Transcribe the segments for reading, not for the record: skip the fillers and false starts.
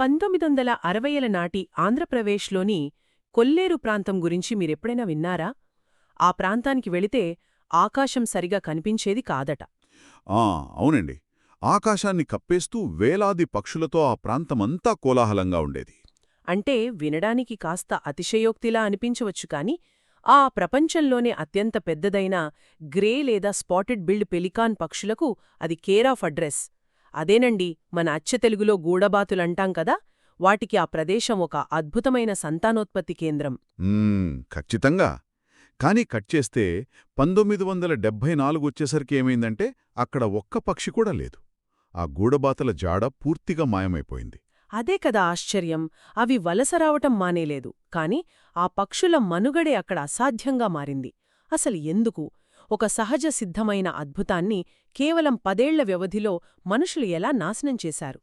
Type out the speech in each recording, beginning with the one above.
1960ల నాటి ఆంధ్రప్రదేశ్లోని కొల్లేరు ప్రాంతం గురించి మీరెప్పుడైనా విన్నారా? ఆ ప్రాంతానికి వెళితే ఆకాశం సరిగా కనిపించేది కాదట. ఆ అవునండి. ఆకాశాన్ని కప్పేస్తూ వేలాది పక్షులతో ఆ ప్రాంతమంతా కోలాహలంగా ఉండేది. అంటే వినడానికి కాస్త అతిశయోక్తిలా అనిపించవచ్చు కాని, ఆ ప్రపంచంలోనే అత్యంత పెద్దదైన గ్రే లేదా స్పాటెడ్ బిల్డ్ పెలికాన్ పక్షులకు అది కేర్ ఆఫ్ అడ్రెస్. అదేనండి మన అచ్చతెలుగులో గూడబాతులంటాం కదా, వాటికి ఆ ప్రదేశం ఒక అద్భుతమైన సంతానోత్పత్తి కేంద్రం. ఖచ్చితంగా. కానీ కట్ చేస్తే 1974 వచ్చేసరికి ఏమైందంటే అక్కడ ఒక్క పక్షి కూడా లేదు. ఆ గూడబాతల జాడ పూర్తిగా మాయమైపోయింది. అదే కదా ఆశ్చర్యం. అవి వలస రావటం మానేలేదు, కాని ఆ పక్షుల మనుగడే అక్కడ అసాధ్యంగా మారింది. అసలు ఎందుకు? ఒక సహజ సిద్ధమైన అద్భుతాన్ని కేవలం 10 ఏళ్ల వ్యవధిలో మనుషులు ఎలా నాశనం చేశారు?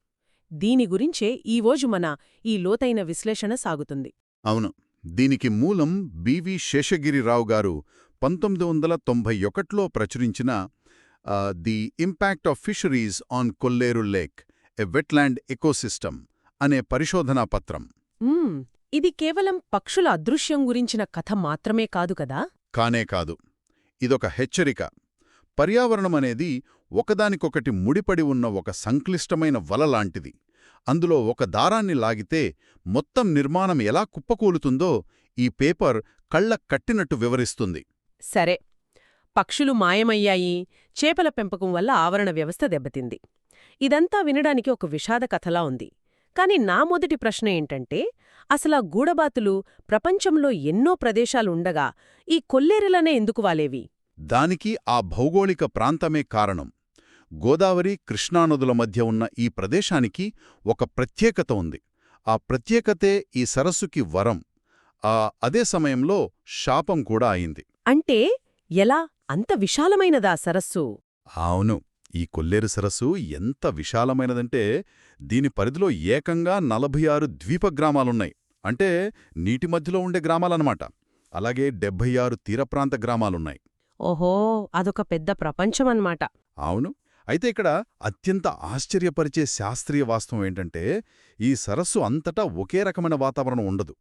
దీని గురించే ఈరోజు మన ఈ లోతైన విశ్లేషణ సాగుతుంది. అవును. దీనికి మూలం బివి శేషగిరిరావు గారు 1991లో ప్రచురించిన the impact of fisheries on Kolleru lake, a wetland ecosystem అనే పరిశోధనా పత్రం. ఇది కేవలం పక్షుల అదృశ్యం గురించిన కథ మాత్రమే కాదు కదా? కానే కాదు. ఇదొక హెచ్చరిక. పర్యావరణమనేది ఒకదానికొకటి ముడిపడి ఉన్న ఒక సంక్లిష్టమైన వల లాంటిది. అందులో ఒక దారాన్ని లాగితే మొత్తం నిర్మాణం ఎలా కుప్పకూలుతుందో ఈ పేపర్ కళ్ళ కట్టినట్టు వివరిస్తుంది. సరే, పక్షులు మాయమయ్యాయి, చేపల పెంపకం వల్ల ఆవరణ వ్యవస్థ దెబ్బతింది. ఇదంతా వినడానికి ఒక విషాద కథలా ఉంది. కాని నా మొదటి ప్రశ్న ఏంటంటే, అసలా గూడబాతులు ప్రపంచంలో ఎన్నో ప్రదేశాలుండగా ఈ కొల్లేరులనే ఎందుకు వాలేవి? దానికి ఆ భౌగోళిక ప్రాంతమే కారణం. గోదావరి, కృష్ణానదుల మధ్య ఉన్న ఈ ప్రదేశానికి ఒక ప్రత్యేకత ఉంది. ఆ ప్రత్యేకతే ఈ సరస్సుకి వరం. అదే సమయంలో శాపం కూడా అయింది. అంటే ఎలా? అంత విశాలమైనదా సరస్సు? అవును. ఈ కొల్లేరు సరస్సు ఎంత విశాలమైనదంటే దీని పరిధిలో ఏకంగా 46 ద్వీపగ్రామాలున్నాయి. అంటే నీటి మధ్యలో ఉండే గ్రామాలన్నమాట. అలాగే 76 తీరప్రాంత గ్రామాలున్నాయి. ఓహో, అదొక పెద్ద ప్రపంచమన్నమాట. అవును. అయితే ఇక్కడ అత్యంత ఆశ్చర్యపరిచే శాస్త్రీయ వాస్తవం ఏంటంటే ఈ సరస్సు అంతటా ఒకే రకమైన వాతావరణం ఉండదు.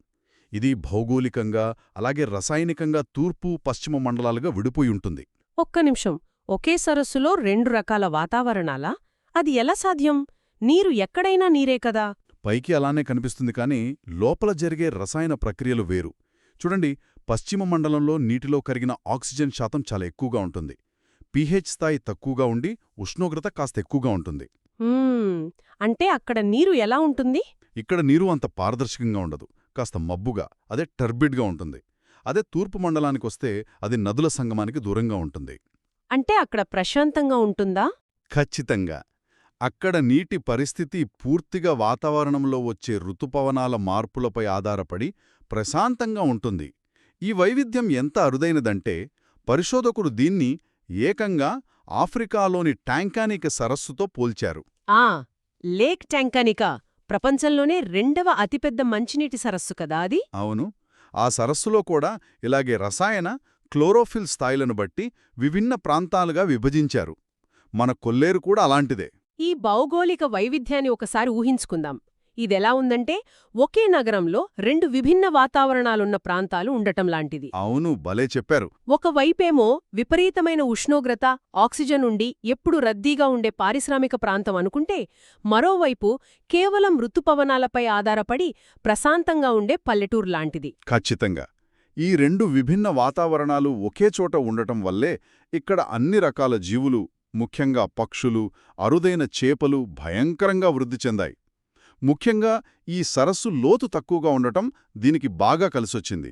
ఇది భౌగోళికంగా అలాగే రసాయనికంగా తూర్పు, పశ్చిమ మండలాలుగా విడిపోయి ఉంటుంది. ఒక్క నిమిషం, ఒకే సరస్సులో 2 రకాల వాతావరణాలా? అది ఎలా సాధ్యం? నీరు ఎక్కడైనా నీరే కదా? పైకి అలానే కనిపిస్తుంది కానీ లోపల జరిగే రసాయన ప్రక్రియలు వేరు. చూడండి, పశ్చిమ మండలంలో నీటిలో కరిగిన ఆక్సిజన్ శాతం చాలా ఎక్కువగా ఉంటుంది. పీహెచ్ స్థాయి తక్కువగా ఉండి ఉష్ణోగ్రత కాస్త ఎక్కువగా ఉంటుంది. అంటే అక్కడ నీరు ఎలా ఉంటుంది? ఇక్కడ నీరు అంత పారదర్శకంగా ఉండదు. కాస్త మబ్బుగా, అదే టర్బిడ్గా ఉంటుంది. అదే తూర్పు మండలానికొస్తే అది నదుల సంగమానికి దూరంగా ఉంటుంది. అంటే అక్కడ ప్రశాంతంగా ఉంటుందా? ఖచ్చితంగా. అక్కడ నీటి పరిస్థితి పూర్తిగా వాతావరణంలో వచ్చే ఋతుపవనాల మార్పులపై ఆధారపడి ప్రశాంతంగా ఉంటుంది. ఈ వైవిధ్యం ఎంత అరుదైనదంటే పరిశోధకుడు దీన్ని ఏకంగా ఆఫ్రికాలోని టాంకానిక సరస్సుతో పోల్చారు. లేక్ టాంకానికా ప్రపంచంలోనే 2వ అతిపెద్ద మంచినీటి సరస్సు కదా అది? అవును. ఆ సరస్సులో కూడా ఇలాగే రసాయన, క్లోరోఫిల్ స్థాయిలను బట్టి విభిన్న ప్రాంతాలుగా విభజించారు. మన కొల్లేరు కూడా అలాంటిదే. ఈ భౌగోళిక వైవిధ్యాన్ని ఒకసారి ఊహించుకుందాం. ఇదెలా ఉందంటే ఒకే నగరంలో 2 విభిన్న వాతావరణాలున్న ప్రాంతాలు ఉండటం లాంటిది. అవును, భలే చెప్పారు. ఒకవైపేమో విపరీతమైన ఉష్ణోగ్రత, ఆక్సిజన్ ఉండి ఎప్పుడు రద్దీగా ఉండే పారిశ్రామిక ప్రాంతం అనుకుంటే, మరోవైపు కేవలం ఋతుపవనాలపై ఆధారపడి ప్రశాంతంగా ఉండే పల్లెటూర్లాంటిది. ఖచ్చితంగా. ఈ 2 విభిన్న వాతావరణాలు ఒకే చోట ఉండటం వల్లే ఇక్కడ అన్ని రకాల జీవులు, ముఖ్యంగా పక్షులు, అరుదైన చేపలు భయంకరంగా వృద్ధి చెందాయి. ముఖ్యంగా ఈ సరస్సు లోతు తక్కువగా ఉండటం దీనికి బాగా కలిసొచ్చింది.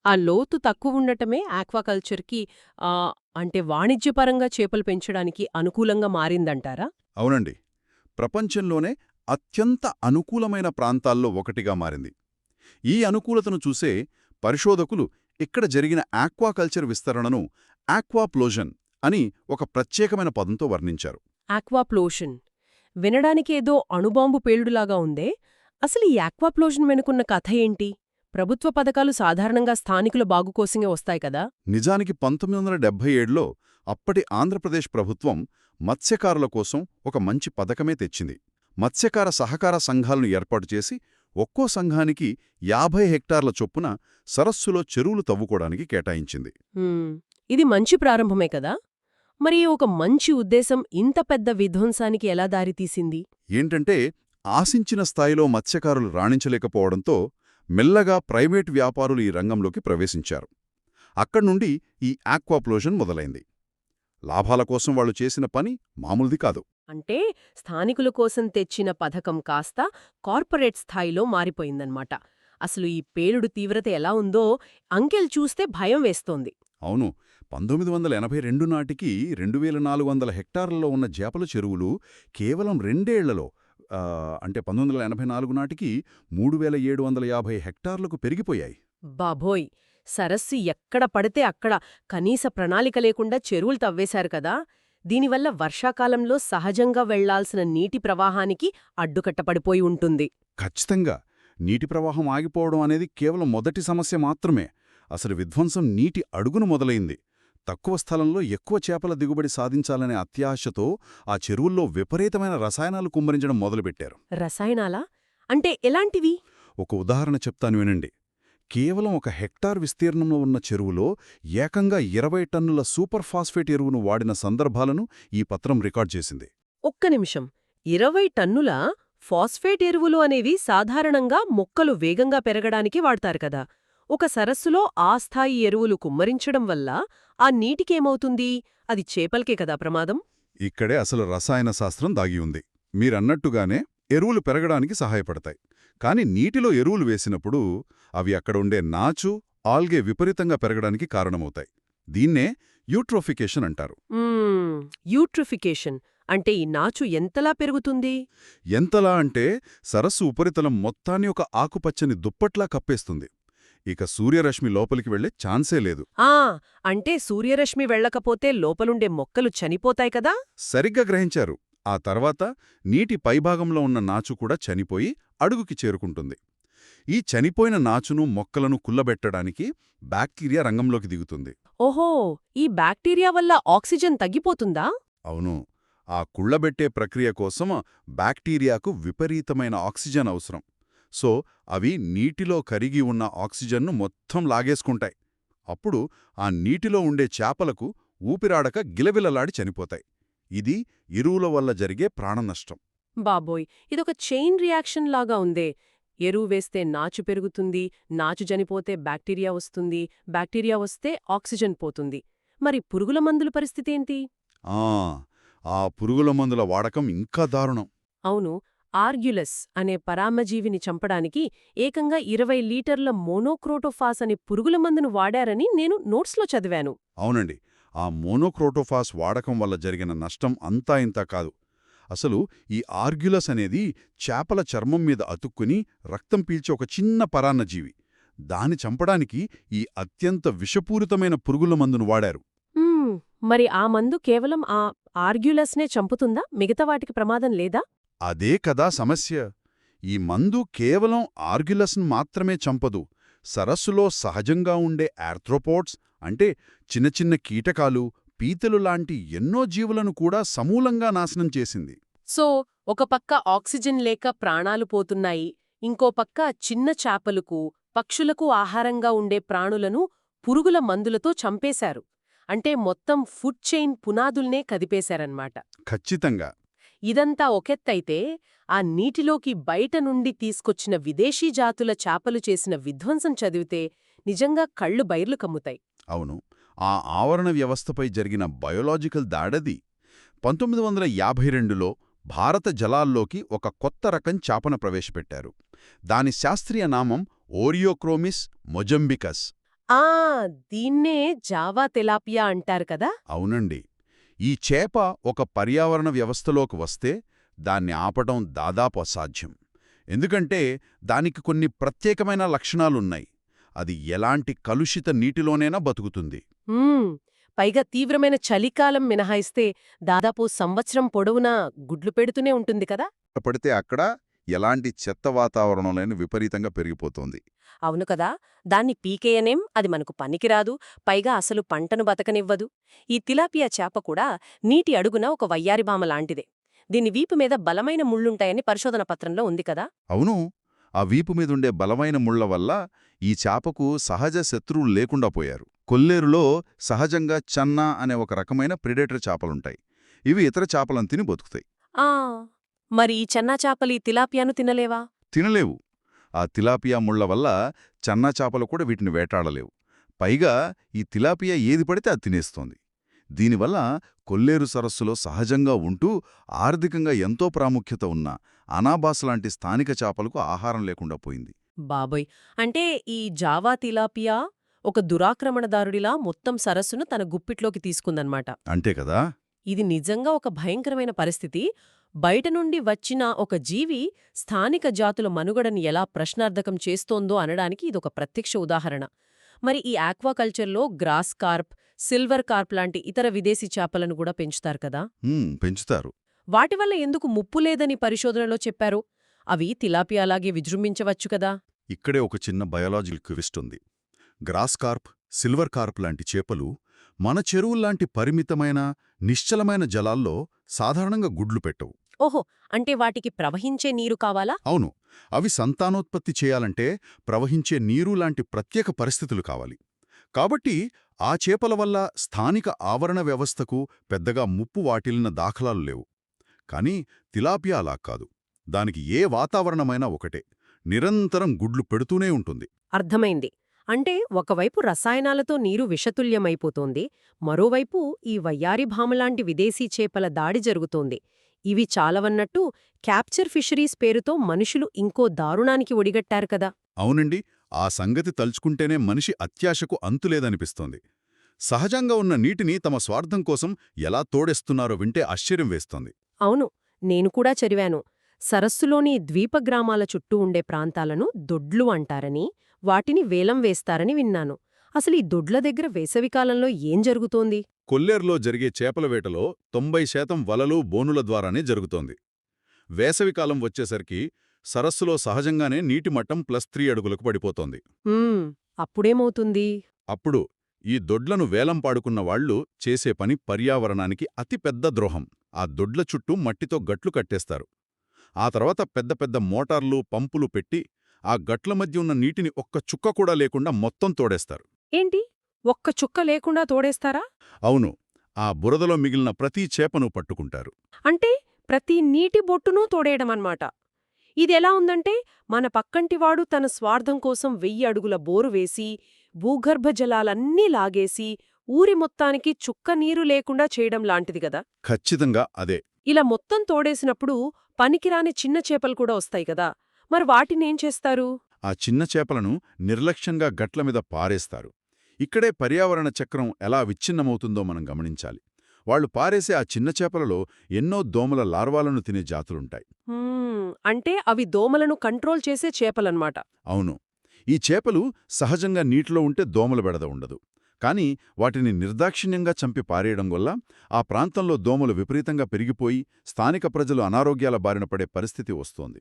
ఆ లోతు తక్కువుండటమే ఆక్వాకల్చర్కి అంటే వాణిజ్యపరంగా చేపలు పెంచడానికి అనుకూలంగా మారిందంటారా? అవునండి. ప్రపంచంలోనే అత్యంత అనుకూలమైన ప్రాంతాల్లో ఒకటిగా మారింది. ఈ అనుకూలతను చూసే పరిశోధకులు ఇక్కడ జరిగిన ఆక్వాకల్చర్ విస్తరణను ఆక్వాప్లోజన్ అని ఒక ప్రత్యేకమైన పదంతో వర్ణించారు. ఆక్వాప్లోషన్ వినడానికేదో అణుబాంబు పేలుడులాగా ఉందే. అసలు ఈ ఆక్వాప్లోషన్ వెనుకున్న కథ ఏంటి? ప్రభుత్వ పథకాలు సాధారణంగా స్థానికుల బాగుకోసమే వస్తాయి కదా? నిజానికి 1977లో అప్పటి ఆంధ్రప్రదేశ్ ప్రభుత్వం మత్స్యకారుల కోసం ఒక మంచి పథకమే తెచ్చింది. మత్స్యకార సహకార సంఘాలను ఏర్పాటు చేసి ఒక్కో సంఘానికి 50 హెక్టార్ల చొప్పున సరస్సులో చెరువులు తవ్వుకోవడానికి కేటాయించింది. ఇది మంచి ప్రారంభమే కదా. మరి ఒక మంచి ఉద్దేశం ఇంత పెద్ద విధ్వంసానికి ఎలా దారితీసింది? ఏంటంటే ఆశించిన స్థాయిలో మత్స్యకారులు రాణించలేకపోవడంతో మెల్లగా ప్రైవేటు వ్యాపారులు ఈ రంగంలోకి ప్రవేశించారు. అక్కడ్నుండి ఈ ఆక్వాప్లోషన్ మొదలైంది. లాభాల కోసం వాళ్ళు చేసిన పని మామూలుది కాదు. అంటే స్థానికుల కోసం తెచ్చిన పథకం కాస్త కార్పొరేట్ స్థాయిలో మారిపోయిందన్నమాట. అసలు ఈ పేలుడు తీవ్రత ఎలా ఉందో అంకెలు చూస్తే భయం వేస్తోంది. అవును, 1982 నాటికి 2400 హెక్టార్లలో ఉన్న చేపల చెరువులు కేవలం రెండేళ్లలో అంటే 1984 నాటికి 3750 హెక్టార్లకు పెరిగిపోయాయి. బాబోయ్! సరస్సు ఎక్కడ పడితే అక్కడ కనీస ప్రణాళిక లేకుండా చెరువులు తవ్వేశారు కదా. దీనివల్ల వర్షాకాలంలో సహజంగా వెళ్లాల్సిన నీటి ప్రవాహానికి అడ్డుకట్టపడిపోయి ఉంటుంది. ఖచ్చితంగా నీటి ప్రవాహం ఆగిపోవడం అనేది కేవలం మొదటి సమస్య మాత్రమే. అసలు విధ్వంసం నీటి అడుగును మొదలైంది. తక్కువ స్థలంలో ఎక్కువ చేపల దిగుబడి సాధించాలనే అత్యాశతో ఆ చెరువుల్లో విపరీతమైన రసాయనాలు కుమ్మరించడం మొదలుపెట్టారు. రసాయనాలా? అంటే ఎలాంటివి? ఒక ఉదాహరణ చెప్తాను వినండి. కేవలం 1 హెక్టార్ విస్తీర్ణంలో ఉన్న చెరువులో ఏకంగా 20 టన్నుల సూపర్ ఫాస్ఫేట్ ఎరువును వాడిన సందర్భాలను ఈ పత్రం రికార్డ్ చేసింది. ఒక్క నిమిషం. 20 టన్నుల ఫాస్ఫేట్ ఎరువులు అనేవి సాధారణంగా మొక్కలు వేగంగా పెరగడానికి వాడతారు కదా. ఒక సరస్సులో ఆ స్థాయి ఎరువులు కుమ్మరించడం వల్ల ఆ నీటికేమవుతుంది? అది చేపలకే కదా ప్రమాదం. ఇక్కడే అసలు రసాయన శాస్త్రం దాగి ఉంది. మీరన్నట్టుగానే ఎరువులు పెరగడానికి సహాయపడతాయి. కాని నీటిలో ఎరువులు వేసినప్పుడు అవి అక్కడ ఉండే నాచు, ఆల్గే విపరీతంగా పెరగడానికి కారణమవుతాయి. దీన్నే యూట్రోఫికేషన్ అంటారు. యూట్రిఫికేషన్ అంటే ఈ నాచు ఎంతలా పెరుగుతుంది? ఎంతలా అంటే సరస్సు ఉపరితలం మొత్తాన్ని ఒక ఆకుపచ్చని దుప్పట్లా కప్పేస్తుంది. ఇక సూర్యరశ్మి లోపలికి వెళ్లే ఛాన్సే లేదు. అంటే సూర్యరశ్మి వెళ్లకపోతే లోపలుండే మొక్కలు చనిపోతాయి కదా. సరిగ్గా గ్రహించారు. ఆ తర్వాత నీటి పైభాగంలో ఉన్న నాచు కూడా చనిపోయి అడుగుకి చేరుకుంటుంది. ఈ చనిపోయిన నాచును, మొక్కలను కుల్లబెట్టడానికి బ్యాక్టీరియా రంగంలోకి దిగుతుంది. ఓహో, ఈ బ్యాక్టీరియా వల్ల ఆక్సిజన్ తగ్గిపోతుందా? అవును, ఆ కుళ్లబెట్టే ప్రక్రియ కోసం బ్యాక్టీరియాకు విపరీతమైన ఆక్సిజన్ అవసరం. సో అవి నీటిలో కరిగి ఉన్న ఆక్సిజన్ను మొత్తం లాగేసుకుంటాయి. అప్పుడు ఆ నీటిలో ఉండే చేపలకు ఊపిరాడక గిలవిలలాడి చనిపోతాయి. ఇది ఎరువుల వల్ల జరిగే ప్రాణనష్టం. బాబోయ్, ఇదొక చైన్ రియాక్షన్ లాగా ఉందే. ఎరువు వేస్తే నాచు పెరుగుతుంది, నాచు చనిపోతే బ్యాక్టీరియా వస్తుంది, బ్యాక్టీరియా వస్తే ఆక్సిజన్ పోతుంది. మరి పురుగుల మందుల పరిస్థితేంటి? ఆ పురుగుల మందుల వాడకం ఇంకా దారుణం. అవును, ఆర్గ్యులస్ అనే పరాన్నజీవిని చంపడానికి ఏకంగా 20 లీటర్ల మోనోక్రోటోఫాస్ అనే పురుగుల మందును వాడారని నేను నోట్స్లో చదివాను. అవునండి, ఆ మోనోక్రోటోఫాస్ వాడకం వల్ల జరిగిన నష్టం అంతా ఇంతా కాదు. అసలు ఈ ఆర్గ్యులస్ అనేది చేపల చర్మం మీద అతుక్కుని రక్తం పీల్చే ఒక చిన్న పరాన్నజీవి. దాన్ని చంపడానికి ఈ అత్యంత విషపూరితమైన పురుగుల మందును వాడారు. మరి ఆ మందు కేవలం ఆ ఆర్గ్యులస్నే చంపుతుందా? మిగతా వాటికి ప్రమాదం లేదా? అదే కదా సమస్య. ఈ మందు కేవలం ఆర్గ్యులస్ను మాత్రమే చంపదు. సరస్సులో సహజంగా ఉండే ఆర్థ్రోపోడ్స్ అంటే చిన్న చిన్న కీటకాలు, పీతలు లాంటి ఎన్నో జీవులను కూడా సమూలంగా నాశనం చేసింది. సో ఒక పక్క ఆక్సిజన్ లేక ప్రాణాలు పోతున్నాయి, ఇంకో పక్క చిన్న చేపలకు, పక్షులకు ఆహారంగా ఉండే ప్రాణులను పురుగుల మందులతో చంపేశారు. అంటే మొత్తం ఫుడ్ చైన్ పునాదుల్నే కదిపేశారన్మాట. ఖచ్చితంగా. ఇదంతా ఒకెత్తైతే ఆ నీటిలోకి బయట నుండి తీసుకొచ్చిన విదేశీ జాతుల చేపలు చేసిన విధ్వంసం చదివితే నిజంగా కళ్ళు బైర్లు కమ్ముతాయి. అవును, ఆ ఆవరణ వ్యవస్థపై జరిగిన బయోలాజికల్ దాడది. 1952లో భారత జలాల్లోకి ఒక కొత్త రకం చేపన ప్రవేశపెట్టారు. దాని శాస్త్రీయ నామం ఓరియోక్రోమిస్ మొజంబికస్. దీన్నే జావా తెలాపియా అంటారు కదా. అవునండి, ఈ చేప ఒక పర్యావరణ వ్యవస్థలోకి వస్తే దాన్ని ఆపటం దాదాపు అసాధ్యం. ఎందుకంటే దానికి కొన్ని ప్రత్యేకమైన లక్షణాలున్నాయి. అది ఎలాంటి కలుషిత నీటిలోనైనా బతుకుతుంది. పైగా తీవ్రమైన చలికాలం మినహాయిస్తే దాదాపు సంవత్సరం పొడవునా గుడ్లు పెడుతూనే ఉంటుంది కదా. పడితే అక్కడ ఎలాంటి చెత్త వాతావరణంలోనైనా విపరీతంగా పెరిగిపోతోంది. అవును కదా, దాన్ని పీకేయనేం, అది మనకు పనికిరాదు, పైగా అసలు పంటను బతకనివ్వదు. ఈ తిలాపియా చేప కూడా నీటి అడుగున ఒక వయ్యారిబామ లాంటిదే. దీని వీపు మీద బలమైన ముళ్ళుంటాయని పరిశోధన పత్రంలో ఉంది కదా. అవును, ఆ వీపు మీదుండే బలమైన ముళ్ల వల్ల ఈ చేపకు సహజ శత్రువులు లేకుండా పోయారు. కొల్లేరులో సహజంగా చన్నా అనే ఒక రకమైన ప్రిడేటర్ చేపలుంటాయి. ఇవి ఇతర చేపలను తిని బతుకుతాయి. ఆ మరి ఈ చెన్నా చేపలు ఈ తిలాపియాను తినలేవా? తినలేవు. ఆ తిలాపియా ముళ్ల వల్ల చన్నా చేపలు కూడా వీటిని వేటాడలేవు. పైగా ఈ తిలాపియా ఏది పడితే అది తినేస్తోంది. దీనివల్ల కొల్లేరు సరస్సులో సహజంగా ఉంటూ ఆర్థికంగా ఎంతో ప్రాముఖ్యత ఉన్న అనాబాస్ లాంటి స్థానిక చేపలకు ఆహారం లేకుండా పోయింది. బాబోయ్! అంటే ఈ జావా తిలాపియా ఒక దురాక్రమణదారుడిలా మొత్తం సరస్సును తన గుప్పిట్లోకి తీసుకుందన్నమాట. అంతే కదా. ఇది నిజంగా ఒక భయంకరమైన పరిస్థితి. బయట నుండి వచ్చిన ఒక జీవి స్థానిక జాతుల మనుగడని ఎలా ప్రశ్నార్థకం చేస్తోందో అనడానికి ఇదొక ప్రత్యక్ష ఉదాహరణ. మరి ఈ ఆక్వాకల్చర్లో గ్రాస్ కార్ప్, సిల్వర్ కార్ప్ లాంటి ఇతర విదేశీ చేపలను కూడా పెంచుతారు కదా. పెంచుతారు. వాటి వల్ల ఎందుకు ముప్పు లేదని పరిశోధనలో చెప్పారు? అవి తిలాపియాలాగే విజృంభించవచ్చు కదా. ఇక్కడే ఒక చిన్న బయాలజికల్ ట్విస్ట్ ఉంది. గ్రాస్ కార్ప్, సిల్వర్ కార్ప్ లాంటి చేపలు మన చెరువుల్లాంటి పరిమితమైన, నిశ్చలమైన జలాల్లో సాధారణంగా గుడ్లు పెట్టవు. ఓహో, అంటే వాటికి ప్రవహించే నీరు కావాలా? అవును, అవి సంతానోత్పత్తి చేయాలంటే ప్రవహించే నీరు లాంటి ప్రత్యేక పరిస్థితులు కావాలి. కాబట్టి ఆ చేపల వల్ల స్థానిక ఆవరణ వ్యవస్థకు పెద్దగా ముప్పు వాటిల్లిన దాఖలాలు లేవు. కానీ తిలాపియా అలా కాదు. దానికి ఏ వాతావరణమైనా ఒకటే, నిరంతరం గుడ్లు పెడుతూనే ఉంటుంది. అర్థమైంది. అంటే ఒకవైపు రసాయనాలతో నీరు విషతుల్యమైపోతోంది, మరోవైపు ఈ వయ్యారి భామలాంటి విదేశీ చేపల దాడి జరుగుతోంది. ఇవి చాలవన్నట్టు క్యాప్చర్ ఫిషరీస్ పేరుతో మనుషులు ఇంకో దారుణానికి ఒడిగట్టారు కదా. అవునండి, ఆ సంగతి తలుచుకుంటేనే మనిషి అత్యాశకు అంతులేదనిపిస్తోంది. సహజంగా ఉన్న నీటిని తమ స్వార్థం కోసం ఎలా తోడేస్తున్నారో వింటే ఆశ్చర్యం వేస్తోంది. అవును, నేను కూడా చదివాను. సరస్సులోని ద్వీపగ్రామాల చుట్టూ ఉండే ప్రాంతాలను దొడ్లు అంటారని, వాటిని వేలం వేస్తారని విన్నాను. అసలు ఈ దొడ్ల దగ్గర వేసవికాలంలో ఏం జరుగుతోంది? కొల్లేరులో జరిగే చేపల వేటలో 90% వలలు, బోనుల ద్వారానే జరుగుతోంది. వేసవికాలం వచ్చేసరికి సరస్సులో సహజంగానే నీటిమట్టం +3 అడుగులకు పడిపోతోంది. అప్పుడేమవుతుంది? అప్పుడు ఈ దొడ్లను వేలం పాడుకున్న వాళ్లు చేసే పని పర్యావరణానికి అతి పెద్ద ద్రోహం. ఆ దొడ్ల చుట్టూ మట్టితో గట్లు కట్టేస్తారు. ఆ తర్వాత పెద్ద పెద్ద మోటార్లు, పంపులు పెట్టి ఆ గట్ల మధ్య ఉన్న నీటిని ఒక్క చుక్క కూడా లేకుండా మొత్తం తోడేస్తారు. ఏంటి, ఒక్క చుక్క లేకుండా తోడేస్తారా? అవును, ఆ బురదలో మిగిలిన ప్రతి చేపను పట్టుకుంటారు. అంటే ప్రతి నీటి బొట్టునూ తోడేయడమన్నమాట. ఇదెలా ఉందంటే మన పక్కంటివాడు తన స్వార్థం కోసం 1000 అడుగుల బోరు వేసి, భూగర్భ జలాలన్నీ లాగేసి, ఊరి మొత్తానికి చుక్క నీరు లేకుండా చేయడం లాంటిది గదా. ఖచ్చితంగా అదే. ఇలా మొత్తం తోడేసినప్పుడు పనికిరాని చిన్న చేపలు కూడా వస్తాయి కదా. మరి వాటినేం చేస్తారు? ఆ చిన్న చేపలను నిర్లక్ష్యంగా గట్లమీద పారేస్తారు. ఇక్కడే పర్యావరణ చక్రం ఎలా విచ్ఛిన్నమవుతుందో మనం గమనించాలి. వాళ్లు పారేసే ఆ చిన్న చేపలలో ఎన్నో దోమల లార్వాలను తినే జాతులుంటాయి. అంటే అవి దోమలను కంట్రోల్ చేసే చేపలన్నమాట. అవును, ఈ చేపలు సహజంగా నీటిలో ఉంటే దోమల బెడద ఉండదు. కానీ వాటిని నిర్దాక్షిణ్యంగా చంపి పారేయడం వల్ల ఆ ప్రాంతంలో దోమలు విపరీతంగా పెరిగిపోయి స్థానిక ప్రజలు అనారోగ్యాల బారిన పడే పరిస్థితి వస్తోంది.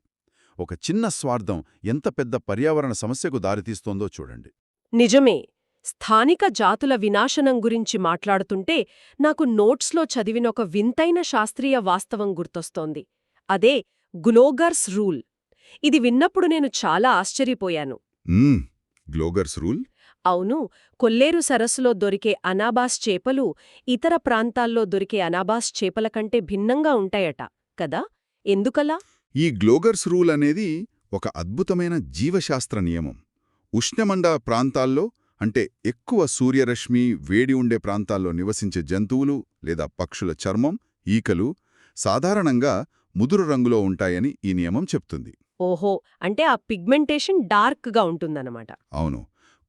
ఒక చిన్న స్వార్థం ఎంత పెద్ద పర్యావరణ సమస్యకు దారితీస్తోందో చూడండి. నిజమే. స్థానిక జాతుల వినాశనం గురించి మాట్లాడుతుంటే నాకు నోట్స్లో చదివిన ఒక వింతైన శాస్త్రీయ వాస్తవం గుర్తొస్తోంది. అదే గ్లోగర్స్ రూల్. ఇది విన్నప్పుడు నేను చాలా ఆశ్చర్యపోయాను. గ్లోగర్స్ రూల్? అవును, కొల్లేరు సరస్సులో దొరికే అనాబాస్ చేపలు ఇతర ప్రాంతాల్లో దొరికే అనాబాస్ చేపల కంటే భిన్నంగా ఉంటాయట కదా. ఎందుకలా? ఈ గ్లోగర్స్ రూల్ అనేది ఒక అద్భుతమైన జీవశాస్త్ర నియమం. ఉష్ణమండల ప్రాంతాల్లో, అంటే ఎక్కువ సూర్యరశ్మి, వేడి ఉండే ప్రాంతాల్లో నివసించే జంతువులు లేదా పక్షుల చర్మం, ఈకలు సాధారణంగా ముదురు రంగులో ఉంటాయని ఈ నియమం చెప్తుంది. ఓహో, అంటే ఆ పిగ్మెంటేషన్ డార్క్గా ఉంటుందన్నమాట. అవును,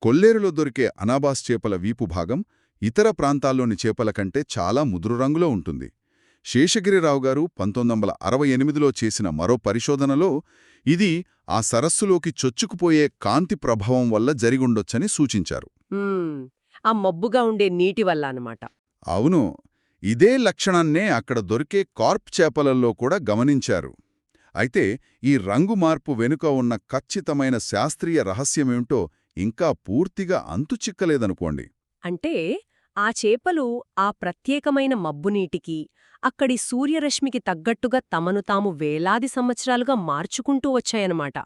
కొల్లేరులో దొరికే అనాబాస్ చేపల వీపు భాగం ఇతర ప్రాంతాల్లోని చేపల కంటే చాలా ముదురు రంగులో ఉంటుంది. శేషగిరిరావు గారు 1968లో చేసిన మరో పరిశోధనలో ఇది ఆ సరస్సులోకి చొచ్చుకుపోయే కాంతి ప్రభావం వల్ల జరిగుండొచ్చని సూచించారు. ఆ మబ్బుగా ఉండే నీటి వల్ల అన్నమాట. అవును, ఇదే లక్షణాన్నే అక్కడ దొరికే కార్ప్ చేపలలో కూడా గమనించారు. అయితే ఈ రంగు మార్పు వెనుక ఉన్న ఖచ్చితమైన శాస్త్రీయ రహస్యమేమిటో ఇంకా పూర్తిగా అంతుచిక్కలేదనుకోండి. అంటే ఆ చేపలు ఆ ప్రత్యేకమైన మబ్బునీటికి, అక్కడి సూర్యరశ్మికి తగ్గట్టుగా తమను తాము వేలాది సంవత్సరాలుగా మార్చుకుంటూ వచ్చాయన్నమాట.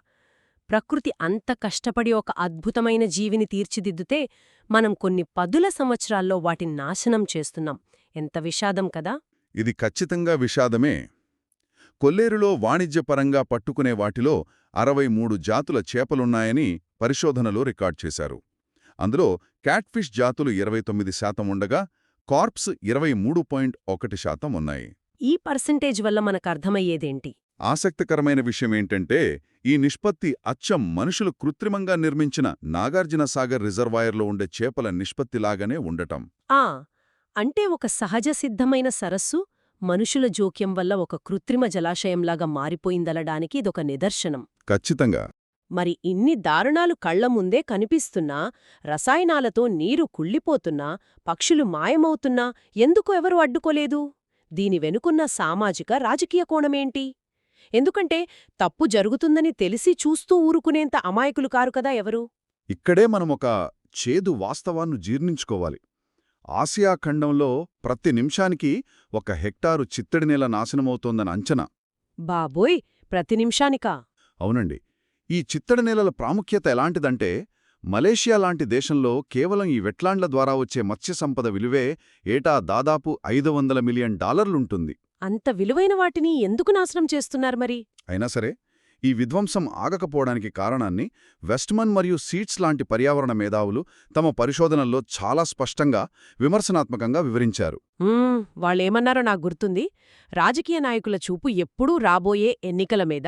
ప్రకృతి అంత కష్టపడి ఒక అద్భుతమైన జీవిని తీర్చిదిద్దుతే మనం కొన్ని పదుల సంవత్సరాల్లో వాటిని నాశనం చేస్తున్నాం. ఎంత విషాదం కదా! ఇది ఖచ్చితంగా విషాదమే. కొల్లేరులో వాణిజ్యపరంగా పట్టుకునే వాటిలో 63 జాతుల చేపలున్నాయని పరిశోధనలో రికార్డ్ చేశారు. అందులో క్యాట్ఫిష్ జాతులు 29% ఉండగా కార్ప్స్ 23.1% ఉన్నాయి. ఈ పర్సెంటేజ్ వల్ల మనకర్థమయ్యేదేంటి? ఆసక్తికరమైన విషయమేంటంటే ఈ నిష్పత్తి అచ్చం మనుషులు కృత్రిమంగా నిర్మించిన నాగార్జునసాగర్ రిజర్వాయర్లో ఉండే చేపల నిష్పత్తిలాగానే ఉండటం. అంటే ఒక సహజ సిద్ధమైన సరస్సు మనుషుల జోక్యం వల్ల ఒక కృత్రిమ జలాశయంలాగా మారిపోయిందనడానికి ఇదొక నిదర్శనం. ఖచ్చితంగా. మరి ఇన్ని దారుణాలు కళ్ల ముందే కనిపిస్తున్నా, రసాయనాలతో నీరు కుళ్ళిపోతున్నా, పక్షులు మాయమవుతున్నా ఎందుకు ఎవరూ అడ్డుకోలేదు? దీని వెనుకున్న సామాజిక, రాజకీయ కోణమేంటి? ఎందుకంటే తప్పు జరుగుతుందని తెలిసి చూస్తూ ఊరుకునేంత అమాయకులు కారు కదా ఎవరు. ఇక్కడే మనమొక చేదు వాస్తవాన్ని జీర్ణించుకోవాలి. ఆసియా ఖండంలో ప్రతి నిమిషానికి 1 హెక్టారు చిత్తడి నేల నాశనమవుతోందని అంచనా. బాబోయ్, ప్రతి నిమిషానికా? అవునండి. ఈ చిత్తడి నేలల ప్రాముఖ్యత ఎలాంటిదంటే మలేషియా లాంటి దేశంలో కేవలం ఈ వెట్లాండ్ల ద్వారా వచ్చే మత్స్య సంపద విలువే ఏటా దాదాపు $500 మిలియన్ ఉంటుంది. అంత విలువైన వాటిని ఎందుకు నాశనం చేస్తున్నారు మరి? అయినా సరే ఈ విధ్వంసం ఆగకపోవడానికి కారణాన్ని వెస్ట్మన్ మరియు సీట్స్ లాంటి పర్యావరణ మేధావులు తమ పరిశోధనల్లో చాలా స్పష్టంగా, విమర్శనాత్మకంగా వివరించారు. వాళ్ళేమన్నారో నాకు గుర్తుంది. రాజకీయ నాయకుల చూపు ఎప్పుడూ రాబోయే ఎన్నికల మీద,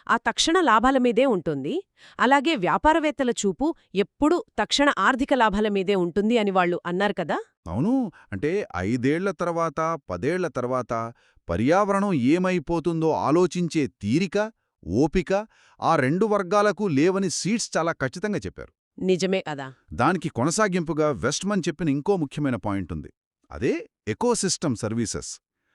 ఆ తక్షణ లాభాల మీదే ఉంటుంది. అలాగే వ్యాపారవేత్తల చూపు ఎప్పుడూ తక్షణ ఆర్థిక లాభాల మీదే ఉంటుంది అని వాళ్ళు అన్నారు కదా. అవును. అంటే 5 ఏళ్ల తర్వాత 10 ఏళ్ల తర్వాత పర్యావరణం ఏమైపోతుందో ఆలోచించే తీరిక, ఓపిక ఆ 2 వర్గాలకు లేవని సీట్స్ చాలా ఖచ్చితంగా చెప్పారు. నిజమే కదా. దానికి కొనసాగింపుగా వెస్ట్మన్ చెప్పిన ఇంకో ముఖ్యమైన పాయింట్ ఉంది. అదే ఎకోసిస్టమ్ సర్వీసెస్.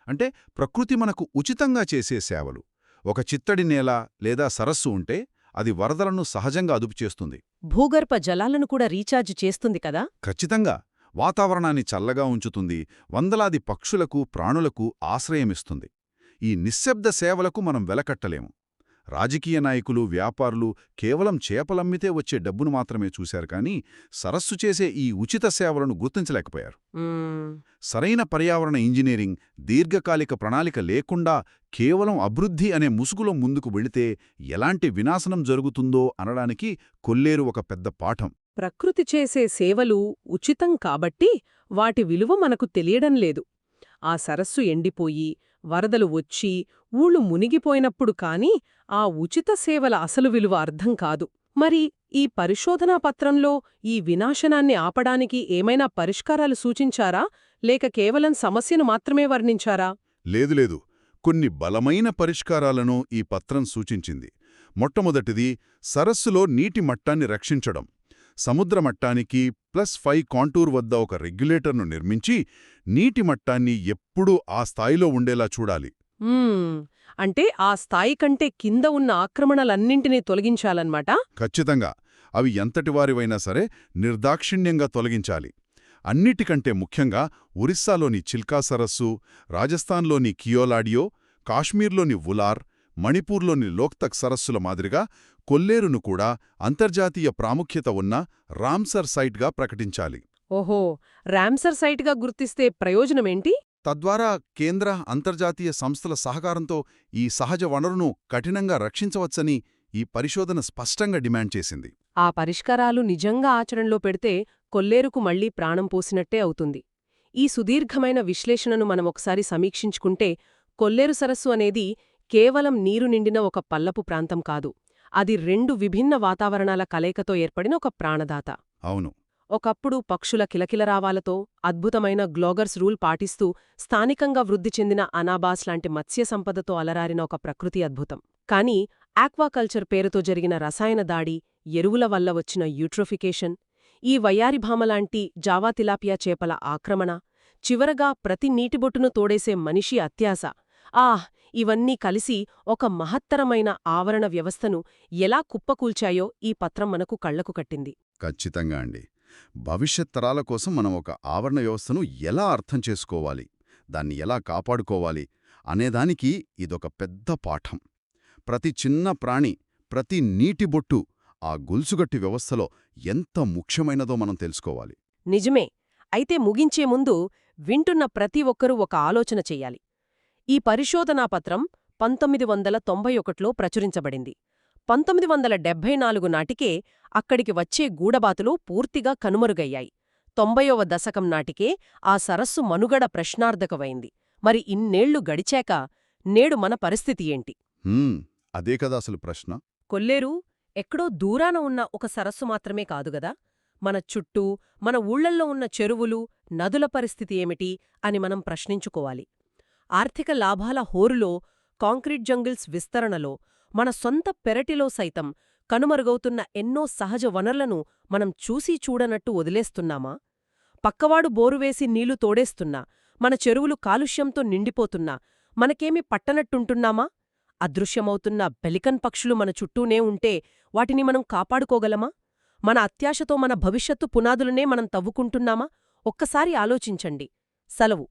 అంటే ప్రకృతి మనకు ఉచితంగా చేసే సేవలు. ఒక చిత్తడి నేల లేదా సరస్సు ఉంటే అది వరదలను సహజంగా అదుపు చేస్తుంది. భూగర్భ జలాలను కూడా రీఛార్జ్ చేస్తుంది కదా. ఖచ్చితంగా. వాతావరణాన్ని చల్లగా ఉంచుతుంది. వందలాది పక్షులకు, ప్రాణులకు ఆశ్రయమిస్తుంది. ఈ నిశ్శబ్ద సేవలకు మనం వెలకట్టలేము. రాజకీయ నాయకులు, వ్యాపారులు కేవలం చేపలమ్మితే వచ్చే డబ్బును మాత్రమే చూశారు కానీ సరస్సు చేసే ఈ ఉచిత సేవలను గుర్తించలేకపోయారు. సరైన పర్యావరణ ఇంజనీరింగ్, దీర్ఘకాలిక ప్రణాళిక లేకుండా కేవలం అభివృద్ధి అనే ముసుగులో ముందుకు వెళితే ఎలాంటి వినాశనం జరుగుతుందో అనడానికి కొల్లేరు ఒక పెద్ద పాఠం. ప్రకృతి చేసే సేవలు ఉచితం కాబట్టి వాటి విలువ మనకు తెలియడం లేదు. ఆ సరస్సు ఎండిపోయి, వరదలు వచ్చి, ఊళ్ళు మునిగిపోయినప్పుడు కాని ఆ ఉచిత సేవల అసలు విలువ అర్థం కాదు. మరి ఈ పరిశోధనా పత్రంలో ఈ వినాశనాన్ని ఆపడానికి ఏమైనా పరిష్కారాలు సూచించారా, లేక కేవలం సమస్యను మాత్రమే వర్ణించారా? లేదు. కొన్ని బలమైన పరిష్కారాలను ఈ పత్రం సూచించింది. మొట్టమొదటిది సరస్సులో నీటి మట్టాన్ని రక్షించడం. సముద్ర మట్టానికి +5 కాంటూర్ వద్ద ఒక రెగ్యులేటర్ను నిర్మించి నీటి మట్టాన్ని ఎప్పుడూ ఆ స్థాయిలో ఉండేలా చూడాలి. అంటే ఆ స్థాయి కంటే కింద ఉన్న ఆక్రమణలన్నింటినీ తొలగించాలన్నమాట. ఖచ్చితంగా. అవి ఎంతటివారివైనా సరే నిర్దాక్షిణ్యంగా తొలగించాలి. అన్నిటికంటే ముఖ్యంగా ఒరిస్సాలోని చిల్కా సరస్సు, రాజస్థాన్లోని కియోలాడియో, కాశ్మీర్లోని వులార్, మణిపూర్లోని లోక్తక్ సరస్సుల మాదిరిగా కొల్లేరును కూడా అంతర్జాతీయ ప్రాముఖ్యత ఉన్న రామ్సర్ సైట్గా ప్రకటించాలి. ఓహో, రామ్సర్ సైట్గా గుర్తిస్తే ప్రయోజనమేంటి? తద్వారా కేంద్ర, అంతర్జాతీయ సంస్థల సహకారంతో ఈ సహజ వనరును కఠినంగా రక్షించవచ్చని ఈ పరిశోధన స్పష్టంగా డిమాండ్ చేసింది. ఆ పరిష్కారాలు నిజంగా ఆచరణలో పెడితే కొల్లేరుకు మళ్లీ ప్రాణం పోసినట్టే అవుతుంది. ఈ సుదీర్ఘమైన విశ్లేషణను మనమొకసారి సమీక్షించుకుంటే కొల్లేరు సరస్సు అనేది కేవలం నీరు నిండిన ఒక పల్లపు ప్రాంతం కాదు. అది 2 విభిన్న వాతావరణాల కలయికతో ఏర్పడిన ఒక ప్రాణదాత. అవును. ఒకప్పుడు పక్షుల కిలకిలరావాలతో, అద్భుతమైన గ్లోగర్స్ రూల్ పాటిస్తూ స్థానికంగా వృద్ధి చెందిన అనాబాస్ లాంటి మత్స్య సంపదతో అలరారిన ఒక ప్రకృతి అద్భుతం. కానీ ఆక్వాకల్చర్ పేరుతో జరిగిన రసాయన దాడి, ఎరువుల వల్ల వచ్చిన యూట్రోఫికేషన్, ఈ వయ్యారిభామలాంటి జావా తిలాపియా చేపల ఆక్రమణ, చివరగా ప్రతి నీటిబొట్టును తోడేసే మనిషి అత్యాశ, ఇవన్నీ కలిసి ఒక మహత్తరమైన ఆవరణ వ్యవస్థను ఎలా కుప్పకూల్చాయో ఈ పత్రం మనకు కళ్లకు కట్టింది. ఖచ్చితంగా అండి. భవిష్యత్ తరాల కోసం మనం ఒక ఆవరణ వ్యవస్థను ఎలా అర్థం చేసుకోవాలి, దాన్ని ఎలా కాపాడుకోవాలి అనేదానికి ఇదొక పెద్ద పాఠం. ప్రతి చిన్న ప్రాణి, ప్రతి నీటి బొట్టు ఆ గొలుసుగట్టి వ్యవస్థలో ఎంత ముఖ్యమైనదో మనం తెలుసుకోవాలి. నిజమే. అయితే ముగించే ముందు వింటున్న ప్రతి ఒక్కరూ ఒక ఆలోచన చెయ్యాలి. ఈ పరిశోధనా పత్రం 1991లో ప్రచురించబడింది. 1974 నాటికే అక్కడికి వచ్చే గూడబాతులు పూర్తిగా కనుమరుగయ్యాయి. 90వ దశకం నాటికే ఆ సరస్సు మనుగడ ప్రశ్నార్థకమైంది. మరి ఇన్నేళ్లు గడిచాక నేడు మన పరిస్థితి ఏంటి? అదే కదా అసలు ప్రశ్న. కొల్లేరు ఎక్కడో దూరాన ఉన్న ఒక సరస్సు మాత్రమే కాదుగదా. మన చుట్టూ, మన ఊళ్లల్లో ఉన్న చెరువులు, నదుల పరిస్థితి ఏమిటి అని మనం ప్రశ్నించుకోవాలి. ఆర్థిక లాభాల హోరులో, కాంక్రీట్ జంగిల్స్ విస్తరణలో, మన సొంత పెరటిలో సైతం కనుమరుగవుతున్న ఎన్నో సహజ వనరులను మనం చూసీ చూడనట్టు వదిలేస్తున్నామా? పక్కవాడు బోరువేసి నీళ్లు తోడేస్తున్నా, మన చెరువులు కాలుష్యంతో నిండిపోతున్నా మనకేమీ పట్టనట్టుంటున్నామా? అదృశ్యమవుతున్న పెలికన్ పక్షులు మన చుట్టూనే ఉంటే వాటిని మనం కాపాడుకోగలమా? మన అత్యాశతో మన భవిష్యత్తు పునాదులనే మనం తవ్వుకుంటున్నామా? ఒక్కసారి ఆలోచించండి. సెలవు.